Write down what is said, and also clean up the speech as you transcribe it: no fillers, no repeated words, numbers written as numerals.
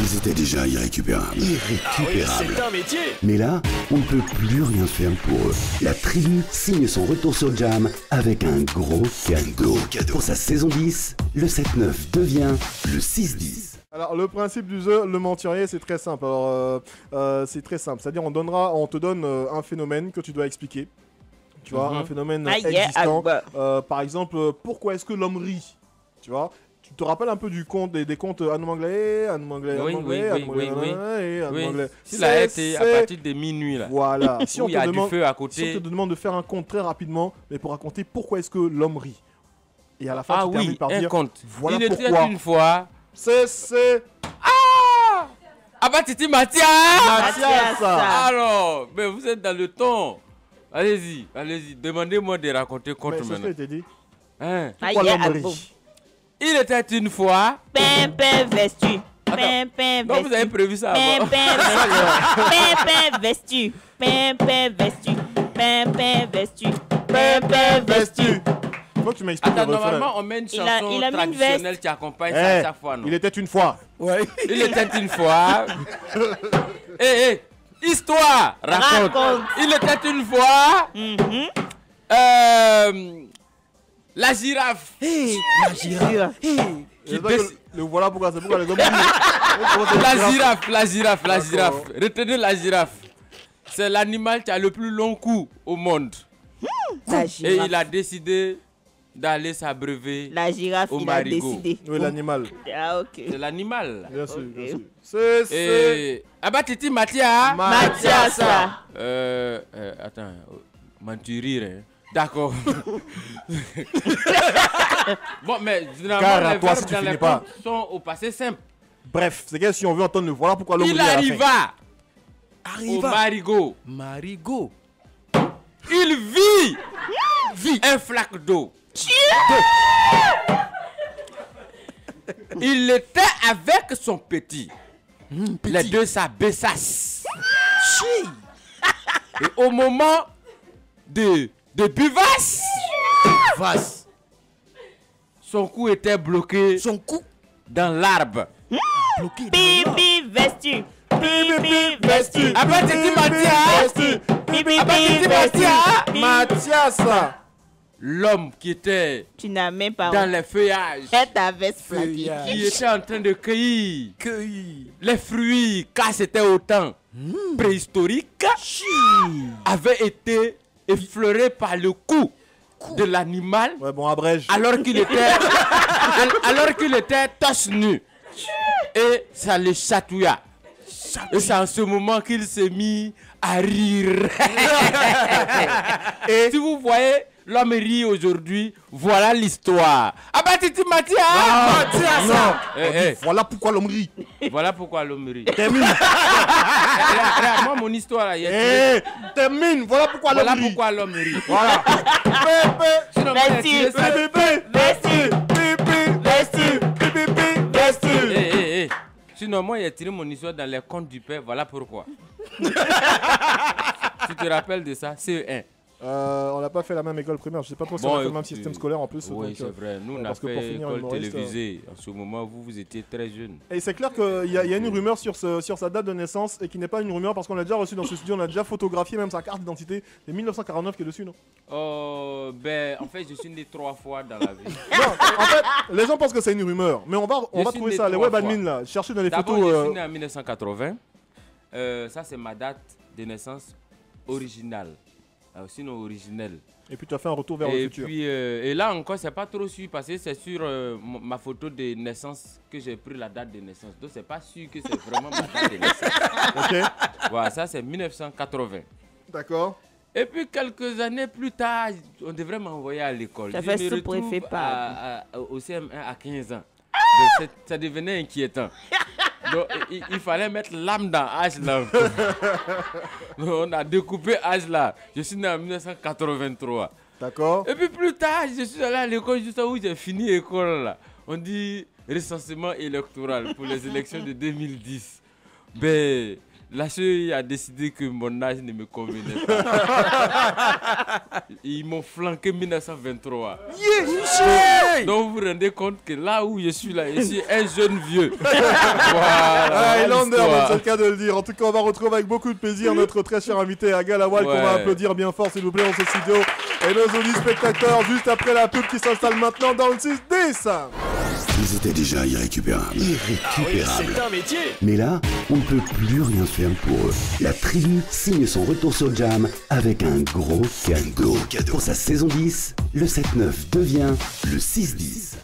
Ils étaient déjà irrécupérables. Irrécupérables. C'est un métier. Mais là, on ne peut plus rien faire pour eux. La tribu signe son retour sur Jam avec un gros cadeau. Pour sa saison 10, le 7-9 devient le 6-10. Alors le principe du jeu, le menturier, c'est très simple. Alors c'est très simple, c'est-à-dire on te donne un phénomène que tu dois expliquer. Tu vois, un phénomène existant. Par exemple, pourquoi est-ce que l'homme rit? Tu vois, tu te rappelles un peu du conte des contes Anne-Manglais, oui. Il a été à partir de minuit là. Voilà. Si on il y a te demande, du feu à côté. si on te demande de faire un conte très rapidement, mais pour raconter pourquoi est-ce que l'homme rit. Et à la fin, tu termines par un dire conte. voilà il pourquoi. était une fois. C'est Ah bah Titi Mathias. Alors, mais vous êtes dans le ton. Allez-y, demandez-moi de raconter conte maintenant. maintenant. C'est ce que je t'ai dit. Hein? Pourquoi l'homme rit? Il était une fois. Pimpin vestu. Pimpin vestu. Vous avez prévu ça avant. Pimpin vestu. Pimpin vestu. Pimpin vestu. Pimpin vestu. Faut que tu m'expliques le refrain. Normalement, on met une chanson traditionnelle qui accompagne ça à chaque fois, non? Il était une fois. Ouais. Il était une fois. Histoire, raconte. Il était une fois. La girafe. La girafe. Le voilà pourquoi c'est pourquoi les hommes. La girafe. Retenez la girafe. C'est l'animal qui a le plus long cou au monde. Et il a décidé d'aller s'abreuver. La girafe, au il marigot. a décidé. Oui, l'animal. Ah, ok. C'est l'animal. Bien sûr, Okay. bien sûr. C'est. Ah bah Titi Mathias. Mathias. Attends, menturir. Hein. D'accord. Bon, mais généralement, les verbes dans les contes sont au passé simple. Bref, c'est que si on veut entendre le voilà pourquoi l'homme Il arriva au marigot. Marigot. Il vit un flaque d'eau. Il était avec son petit. Les deux s'abaissassent. Et au moment de buvasse, son cou était bloqué. Son cou dans l'arbre. Bloqué. Bibi vestu. Bibi vestu. Après Titi Mathias. Bibi Mathias. L'homme qui était Tu n'as même pas dans les feuillages, ta veste qui était en train de cueillir les fruits, car c'était au temps préhistorique, avait été effleuré par le cou de l'animal. Ouais, bon, abrège. Alors qu'il était torse nu. Et ça le chatouilla. Et c'est en ce moment qu'il s'est mis à rire. Et si vous voyez l'homme rit aujourd'hui, voilà l'histoire. Ah bah Titi Mathias. Voilà pourquoi l'homme rit. Voilà pourquoi l'homme rit. Termine. Regarde, moi mon histoire là, termine. Voilà pourquoi l'homme rit. Voilà pourquoi l'homme rit. Voilà. Sinon, moi, j'ai tiré ça. Sinon, moi, j'ai tiré mon histoire dans les contes du père. Voilà pourquoi. Tu te rappelles de ça? CE1. On n'a pas fait la même école primaire. Je sais pas trop si on a fait le même système scolaire en plus. Oui, donc, c'est vrai. Nous, on a parce que pour fait finir école humoriste, télévisée. En ce moment, vous étiez très jeune. Et c'est clair qu'il y a une rumeur sur sa date de naissance et qui n'est pas une rumeur parce qu'on l'a déjà reçu dans ce studio. On a déjà photographié même sa carte d'identité. C'est 1949 qui est dessus, non? Ben, en fait, je suis né 3 fois dans la vie. Non, en fait, les gens pensent que c'est une rumeur. Mais on va trouver ça. Les web admins là, chercher dans les D'abord, photos. je suis né en 1980. Ça, c'est ma date de naissance originale. Sinon originelle. Et puis tu as fait un retour vers le futur. Puis, et là encore, c'est pas trop sûr parce que c'est sur ma photo de naissance que j'ai pris la date de naissance. Donc c'est pas sûr que c'est vraiment ma date de naissance. Ok. Voilà, ça c'est 1980. D'accord. Et puis quelques années plus tard, on devrait m'envoyer à l'école. Ça fait sous-préfet au CM1 à 15 ans. Donc, ça devenait inquiétant. Donc, il fallait mettre l'âme dans âge là. On a découpé âge là. Je suis né en 1983. D'accord. Et puis plus tard, je suis allé à l'école juste où j'ai fini l'école là. On dit recensement électoral pour les élections de 2010. Ben, la CEI a décidé que mon âge ne me convenait pas. Ils m'ont flanqué 1923. Donc vous vous rendez compte que là où je suis là, je suis un jeune vieux. Voilà. Highlander, c'est le cas de le dire. En tout cas, on va retrouver avec beaucoup de plaisir notre très cher invité Aga Lawal, qu'on va applaudir bien fort, s'il vous plaît, dans ce studio. Et nos auditeurs spectateurs, juste après la pub qui s'installe maintenant dans le 6-10. Ils étaient déjà irrécupérables. C'est un métier. Mais là, on ne peut plus rien faire pour eux. La tribu signe son retour sur Jam avec un gros cadeau. Pour sa saison 10, le 7-9 devient le 6-10.